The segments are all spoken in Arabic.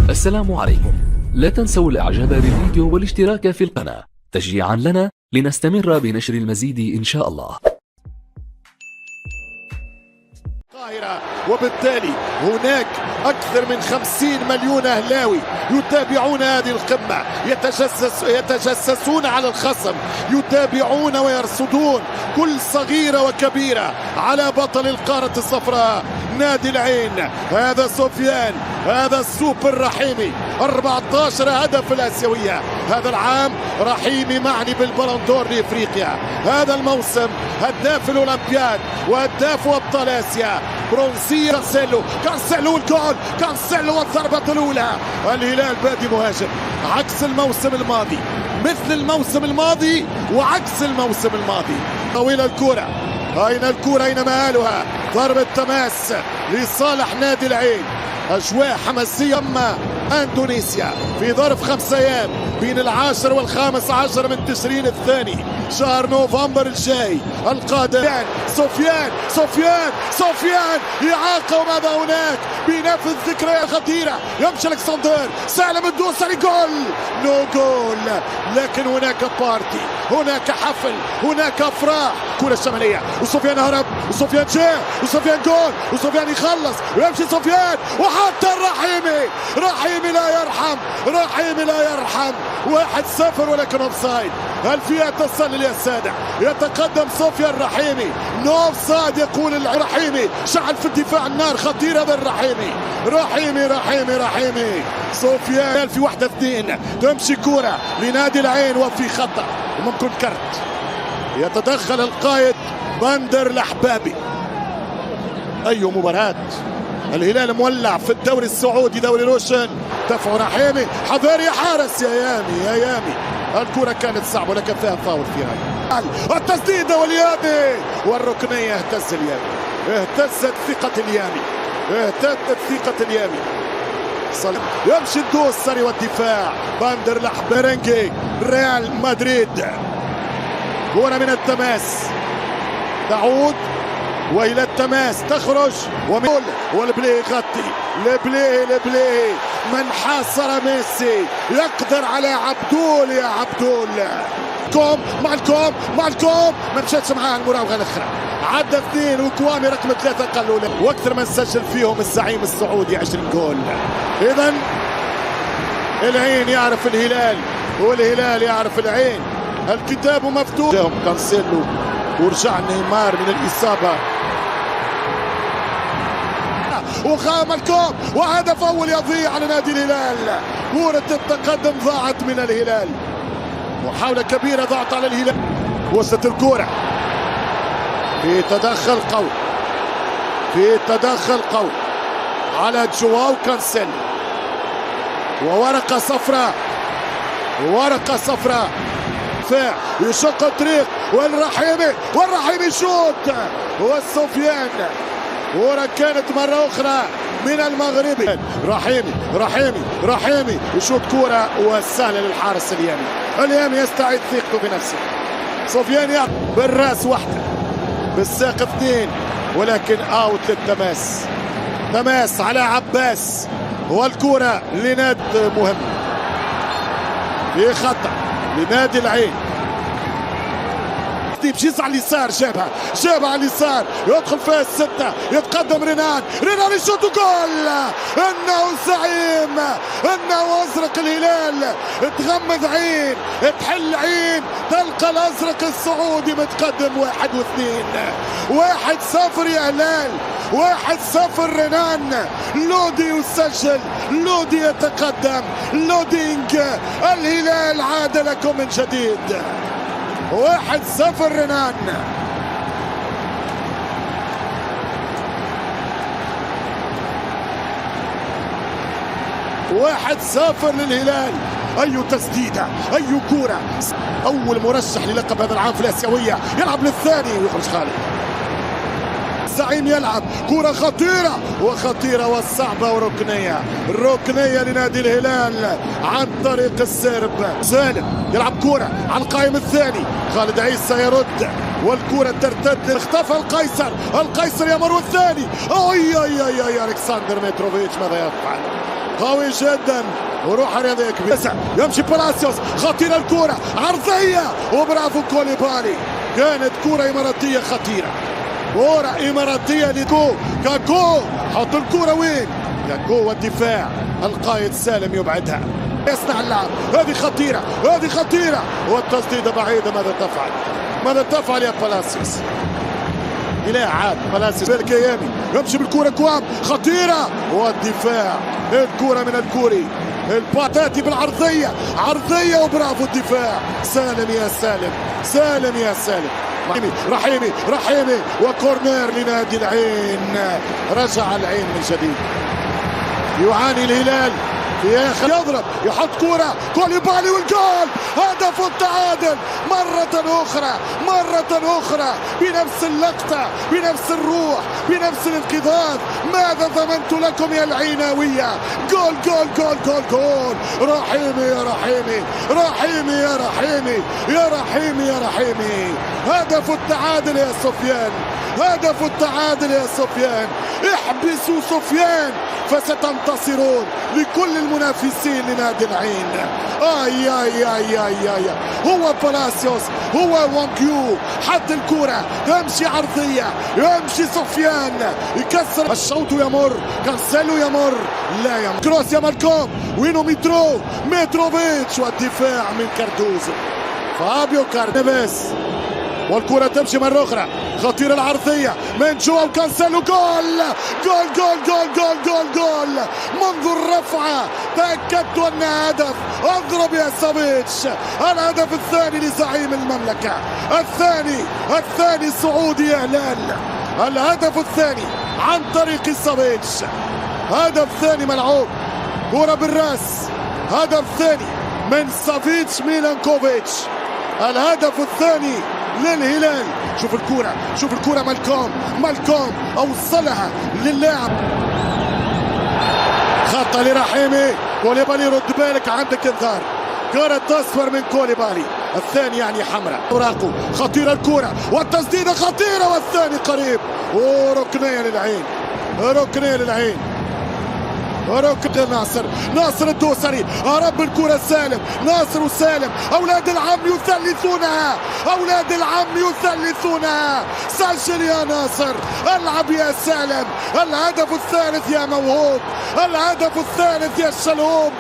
السلام عليكم. لا تنسوا الاعجاب بالفيديو والاشتراك في القناة تشجيعا لنا لنستمر بنشر المزيد ان شاء الله. وبالتالي هناك أكثر من 50 مليون أهلاوي يتابعون هذه القمة، يتجسسون على الخصم، يتابعون ويرصدون كل صغيرة وكبيرة على بطل القارة الصفراء نادي العين. هذا سفيان، هذا السوبر رحيمي، 14 هدف الآسيوية هذا العام. رحيمي معني بالبالون دور لإفريقيا هذا الموسم، هداف الأولمبياد وهداف أبطال آسيا. برونزية كانسيلو الجول، كانسيلو والضربة الأولى. الهلال بادي مهاجم عكس الموسم الماضي، مثل الموسم الماضي وعكس الموسم الماضي. طويلة الكرة، أين الكرة؟ أين مآلها؟ ضربة تماس لصالح نادي العين. أجواء حماسية أما أندونيسيا في ظرف 5 أيام بين 10 و15 من تشرين الثاني شهر نوفمبر الجاي القادم. سفيان إعاقة، وماذا هناك؟ بينفذ ذكرى خطيرة، يمشي الكسندر سالم الدوسري، جول نو جول. لكن هناك بارتي، هناك حفل، هناك أفراح. كرة الشمالية وسفيان هرب، وسفيان جاء، وسفيان جول، وسفيان يخلص ويمشي سفيان، وحتى رحيمي لا يرحم، رحيمي لا يرحم. 1-0 ولكن اوفسايد. هل فيها تسلل يا السادة؟ يتقدم سفيان رحيمي، نو اوفسايد يقول الرحيمي. شعل في الدفاع النار، خطير هذا الرحيمي. رحيمي سفيان في 1-2. تمشي كرة لنادي العين وفي خطأ وممكن كرت. يتدخل القائد بندر الأحبابي. أي مباراة! الهلال مولع في الدوري السعودي، دوري روشن. دفع رحيمي، حذر يا حارس، يا يامي. الكرة كانت صعبة ولكن فيها فاول في هاي التسديدة، واليامي والركنية. اهتزت ثقة اليامي. يمشي الدوسري والدفاع. بندر الأحبابي ريال مدريد. كرة من التماس تعود وإلى التماس تخرج، والبلاي يغطي. لبلاي من حاصر ميسي يقدر على عبدول. يا عبدول مع الكوم ما مشاتش معاه المراوغة الأخرى. عدى 2 وكوامي رقم 3 قالوا له، واكثر من سجل فيهم الزعيم السعودي 20 جول. إذا العين يعرف الهلال والهلال يعرف العين. الكتاب مفتوح. جاهم كانسيلو ورجع نيمار من الإصابة، وخام الكوم وهدف أول يضيع على نادي الهلال. كرة التقدم ضاعت من الهلال، محاولة كبيرة ضاعت على الهلال. وصلت الكرة في تدخل قوي على جواو كانسيلو، وورقة صفراء. يشق الطريق والرحيمي يشوط، والسفيان. كرة كانت مرة أخرى من المغربي. رحيمي يشوط كرة وسهلة للحارس اليامي يستعيد ثقته بنفسه. سفيان بالراس واحدة، بالساق 2، ولكن اوت للتماس. تماس على عباس، والكرة لنادي مهم في خطأ لنادي العين. بيمشي على اليسار، جابها على اليسار، يدخل فيها 6، يتقدم رينان يشوط جول. انه زعيم، انه ازرق الهلال. تغمض عين، تحل عين، تلقى الازرق السعودي متقدم 1 و2. 1-0 يا هلال، 1-0 رينان. لودي يسجل، لودي يتقدم، لودينج. الهلال عاد لكم من جديد. 1-0 رينان. واحد صفر للهلال. أي تسديدة، أي كورة. أول مرشح للقب هذا العام في الآسيوية يلعب للثاني ويخرج خالد. الزعيم يلعب كرة خطيرة وصعبة، ركنية لنادي الهلال عن طريق السرب. سالم يلعب كرة على القائم الثاني، خالد عيسى يرد والكرة ترتد. اختفى القيصر يمر والثاني. اي الكسندر متروفيتش ماذا يفعل؟ قوي جدا وروح رياضية كبيرة. يمشي بلاسيوس، خطيرة الكرة عرضية وبرافو كوليبالي. كانت كرة إماراتية خطيرة، كرة إماراتية لكو كاكو. حط الكرة وين؟ كاكو والدفاع القائد سالم يبعدها، يصنع اللعب. هذه خطيرة، هذه خطيرة، والتسديدة بعيدة. ماذا تفعل؟ ماذا تفعل يا بلاسيوس؟ لا عاد بلاسيوس بالكيامي يمشي بالكرة كوام خطيرة، والدفاع الكرة من الكوري الباتاتي بالعرضية، عرضية وبرافو الدفاع. سالم يا سالم، سالم يا سالم. رحيمي رحيمي وكورنير لنادي العين. رجع العين من جديد. يعاني الهلال في اخر، يضرب يحط كرة كوليبالي والجول. هدف التعادل مرة أخرى، مرة أخرى، بنفس اللقطة، بنفس الروح، بنفس الانقضاض. ماذا ضمنت لكم يا العيناوية؟ جول جول جول جول جول. رحيمي يا رحيمي، رحيمي يا رحيمي، يا رحيمي يا رحيمي. هدف التعادل يا سفيان، هدف التعادل يا سفيان. احبسوا سفيان فستنتصرون لكل المنافسين لنادي العين. اي اي اي اي اي. هو بلاسيوس، هو وانكيو، حد الكرة يمشي عرضية، يمشي سفيان يكسر. الشوط يمر، كانسيلو يمر، لا يمر. كروس يا مالكوم، وينو متروفيتش، والدفاع من كاردوزو. فابيو كارديفيس، والكرة تمشي مرة أخرى. خطيرة العرضية من جوا وكانسيلو. جول جول جول جول جول جول جول. منذ الرفعة تأكدت أنها هدف. اضرب يا سافيتش. الهدف الثاني لزعيم المملكة، الثاني السعودي يا هلال. الهدف الثاني عن طريق سافيتش. هدف ثاني ملعوب، كرة بالراس. هدف ثاني من سافيتش ميلانكوفيتش. الهدف الثاني للهلال. شوف الكرة، شوف الكرة. مالكوم أوصلها للاعب. خطة لرحيمي. كوليبالي رد بالك، عندك انذار. كرة أصفر من كوليبالي، الثاني يعني حمراء. اوراقو، خطيرة الكرة والتسديدة خطيرة، والثاني قريب. وركنية للعين، ركنية للعين. ناصر الدوسري، هرب الكرة سالم. ناصر وسالم، أولاد العم يثلثونها، أولاد العم يثلثونها. سجل يا ناصر، العب يا سالم. الهدف الثالث يا موهوب، الهدف الثالث يا شلهوب.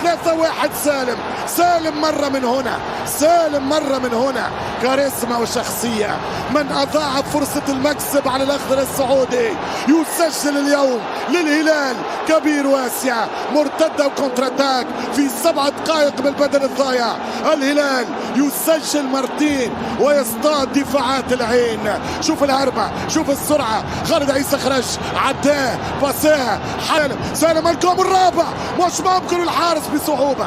3-1 سالم. سالم مرة من هنا، سالم مرة من هنا. كاريزما وشخصية. من أضاع فرصة المكسب على الأخضر السعودي يسجل اليوم للهلال. كبير واسع، مرتدة وكونتراتاك في 7 دقائق بالبدل الضايع. الهلال يسجل مرتين ويصطاد دفاعات العين. شوف الهربة، شوف السرعة. خالد عيسى خرج، عداه، باساه. سالم الكوم الرابع. مش ممكن الحارس بصعوبة،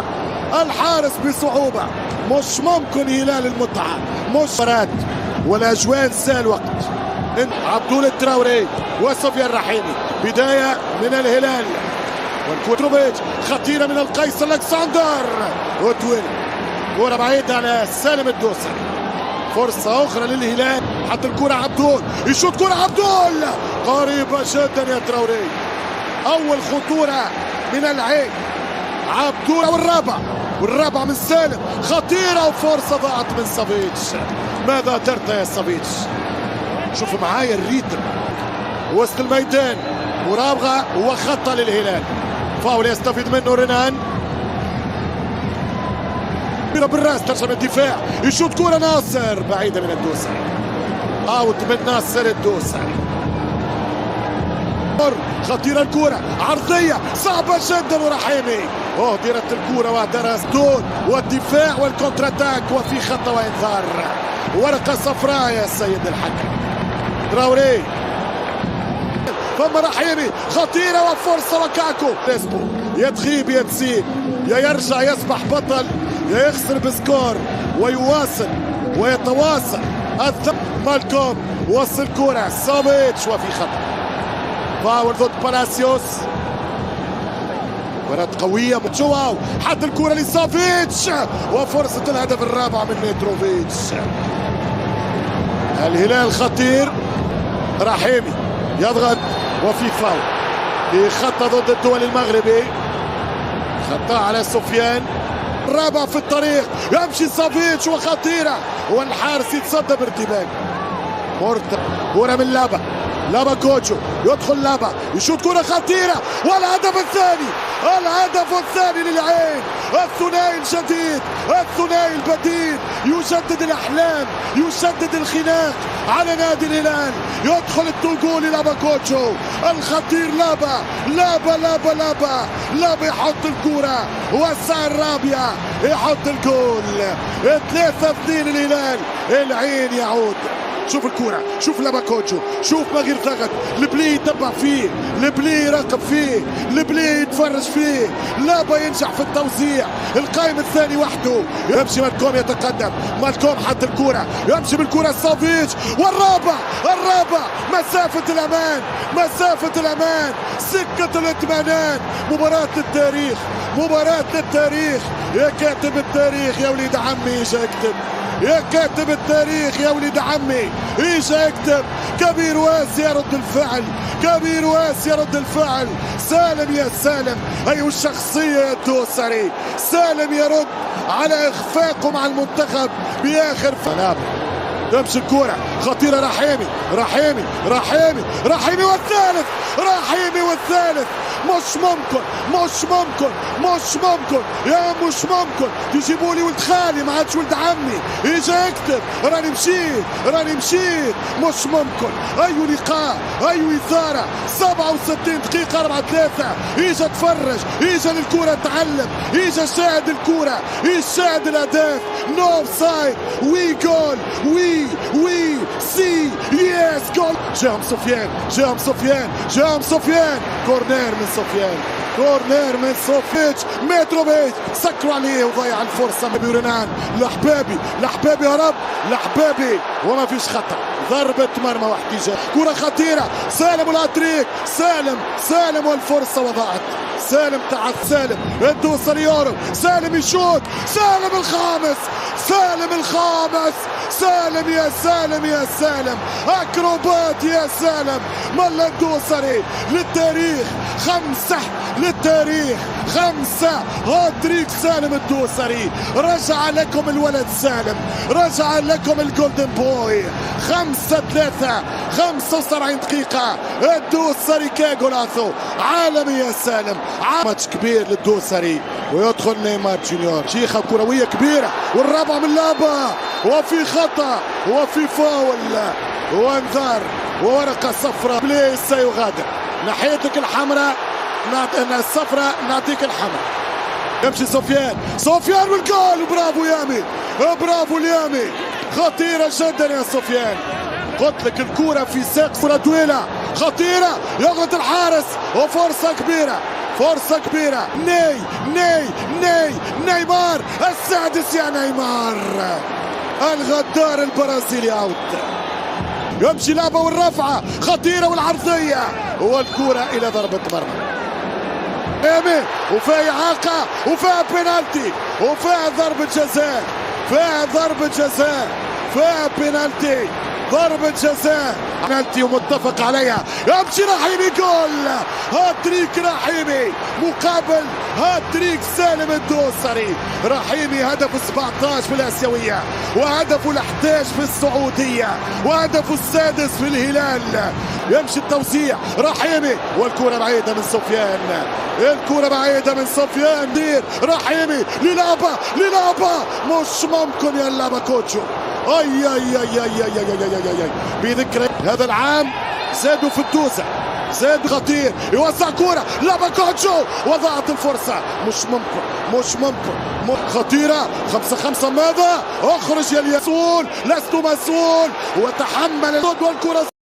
الحارس بصعوبة. مش ممكن هلال المتعة، مش مرات والاجوان سال وقت. عبدول التراوري وسفيان رحيمي. بداية من الهلال والكوتروفيتش، خطيرة من القيس الكسندر. وتويل كرة بعيدة على سالم الدوسري. فرصة أخرى للهلال. حط الكرة عبدول، يشوط كرة عبدول قريبة جدا يا تراوري. أول خطورة من العين. عبدول والرابع من سالم، خطيرة وفرصة ضاعت من سافيتش. ماذا درت يا سافيتش؟ شوفوا معايا الريتم وسط الميدان. مراوغة وخطة للهلال. فاول يستفيد منه رنان. بالراس ترجع من الدفاع، يشوط كرة ناصر بعيدة من الدوسري. اوت من ناصر الدوسري. خطيرة الكرة، عرضية صعبة جدا ورحيمي. اهدرت الكرة ودرس دون والدفاع والكونتراتاك، وفي خطة وانذار. ورقة صفراء يا سيد الحكم. تراوري ثم رحيمي، خطيرة وفرصة وكاكو. ريسبو يتغيب يتسيب، يا يرجع يصبح بطل يا يخسر بسكور ويواصل ويتواصل. مالكوم وصل كرة سافيتش وفي خطأ. فاول ضد بلاسيوس. كرة قوية جواو، حد الكرة لسافيتش وفرصة الهدف الرابع من متروفيتش. الهلال خطير. رحيمي يضغط وفي فاول في خطة ضد الدول المغربي. خطأ على سفيان. الرابع في الطريق، يمشي سافيتش وخطيرة، والحارس يتصدى بارتباك. كرة من لابا كوتشو، يدخل لابا يشوط كرة خطيرة، والهدف الثاني، الهدف الثاني للعين. الثنائي الجديد، الثنائي البديل، يجدد الأحلام، يجدد الخناق على نادي الهلال. يدخل الجول لابا كوتشو الخطير. لابا يحط الكرة، وسع الرابية يحط الجول. 3-2 الهلال. العين يعود. شوف الكرة، شوف لابا كوتشو، شوف ما غير ضغط، البلي يتبع فيه، البلي يراقب فيه، البلي يتفرج فيه. لابا ينجح في التوزيع. القائم الثاني وحده، يمشي مالكوم يتقدم، مالكوم حط الكرة، يمشي بالكرة سافيتش، والرابع مسافة الأمان، سكة الاطمئنان. مباراة للتاريخ، يا كاتب التاريخ يا وليد عمي اجا اكتب، يا كاتب التاريخ يا وليد عمي اجا اكتب. كبير واسي يرد الفعل. سالم يا سالم، ايوه الشخصية يا الدوسري. سالم يرد على اخفاقه مع المنتخب باخر فناب. تمشي الكرة خطيرة، رحيمي والثالث. مش ممكن تجيبوا لي ولد خالي ما عادش ولد عمي يجي يكتب راني مشيت. مش ممكن. ايوه لقاء، ايوه اثاره. 67 دقيقة 4-3. يجي اتفرج، يجي للكرة تعلم، يجي يشاهد الكرة، يشاهد الاهداف. نو سايد، وي جول، وي سي يس جول. جاهم سفيان، كورنير من سوفيتش. متروفيتش سكروا عليه وضيع الفرصة. بيورنان لحبابي هرب، وما فيش خطأ. ضربة مرمى واحتجاج، كرة خطيرة. سالم والهاتريك، سالم والفرصة وضاعت. سالم الدوسري يورو، سالم يشوط، سالم الخامس. يا سالم اكروبات يا سالم. ملا الدوسري للتاريخ، 5 هاتريك سالم الدوسري. رجع لكم الولد سالم، رجع لكم الجولدن بوي. 5-3 75 دقيقة. الدوسري كاغولاسو عالمي يا سالم. ماتش كبير للدوسري، ويدخل نيمار جونيور. شيخة كروية كبيرة، والرابعة من لابا، وفي خطأ وفي فاول وانذار وورقة صفراء. بليس سيغادر ناحيتك الحمراء، الصفراء نعطيك الحمراء. يمشي سفيان والجول. برافو اليامي، خطيرة جدا يا سفيان. قلت لك الكرة في ساق، كرة طويلة خطيرة، يغلط الحارس، وفرصة كبيرة. نيمار السادس يا نيمار، الغدار البرازيلي اوت. يمشي لعبة والرفعة خطيرة والعرضية، والكرة إلى ضربة مرمى. وفيها إعاقة، وفيها بينالتي، وفيها ضربة جزاء. بينالتي ومتفق عليها. يمشي رحيمي، جول. هاتريك رحيمي مقابل هاتريك سالم الدوسري. رحيمي هدف 17 في الآسيوية، وهدفه ال11 في السعودية، وهدفه السادس في الهلال. يمشي التوزيع رحيمي، والكرة بعيدة من سفيان. دير رحيمي للابا، مش ممكن يا لابا كوتشو. بذكر هذا العام زادوا في الدوسة، زاد خطير، يوزع كرة لابا كوتشو، وضاعت الفرصة. مش ممكن. خطيرة. 5-5. ماذا؟ اخرج يا اليسول، لست مسؤول، وتحمل والكرة